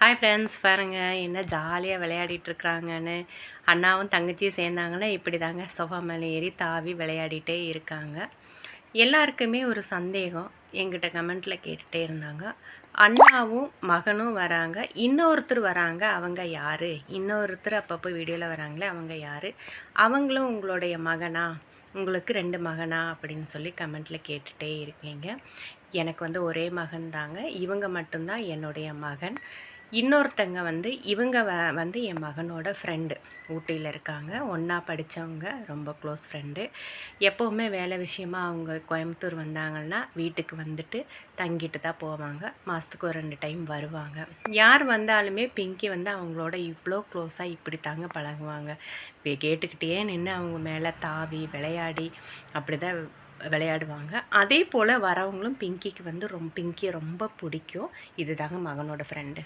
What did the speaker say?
Hi friends, பாருங்க என்ன ஜாலியாக விளையாடிட்டுருக்குறாங்கன்னு. அண்ணாவும் தங்கச்சியும் சேர்ந்தாங்கன்னா இப்படி தாங்க சோஃபா மேலே ஏறி தாவி விளையாடிட்டே இருக்காங்க. எல்லாருக்குமே ஒரு சந்தேகம் எங்கிட்ட கமெண்ட்டில் கேட்டுகிட்டே இருந்தாங்க. அண்ணாவும் மகனும் வராங்க, இன்னொருத்தர் வராங்க, அவங்க யார்? இன்னொருத்தர் அப்பப்போ வீடியோவில் வராங்களே அவங்க யார்? அவங்களும் உங்களுடைய மகனா? உங்களுக்கு 2 மகனா? அப்படின்னு சொல்லி கமெண்ட்டில் கேட்டுகிட்டே இருக்கீங்க. எனக்கு வந்து ஒரே மகன் தாங்க. இவங்க மட்டும்தான் என்னுடைய மகன். இன்னொருத்தங்க வந்து இவங்க வந்து என் மகனோட ஃப்ரெண்டு. ஊட்டியில் இருக்காங்க. ஒன்றா படித்தவங்க, ரொம்ப க்ளோஸ் ஃப்ரெண்டு. எப்போவுமே வேலை விஷயமா அவங்க கோயம்புத்தூர் வந்தாங்கன்னா வீட்டுக்கு வந்துட்டு தங்கிட்டு தான் போவாங்க. மாதத்துக்கு ஒரு 2 டைம் வருவாங்க. யார் வந்தாலுமே பிங்கி வந்து அவங்களோட இவ்வளோ க்ளோஸாக இப்படி தாங்க பழகுவாங்க. கேட்டுக்கிட்டே நின்று அவங்க மேலே தாவி விளையாடி அப்படி தான் விளையாடுவாங்க. அதே போல் வரவங்களும் பிங்கிக்கு வந்து பிங்கியை ரொம்ப பிடிக்கும். இது தாங்க மகனோட ஃப்ரெண்டு.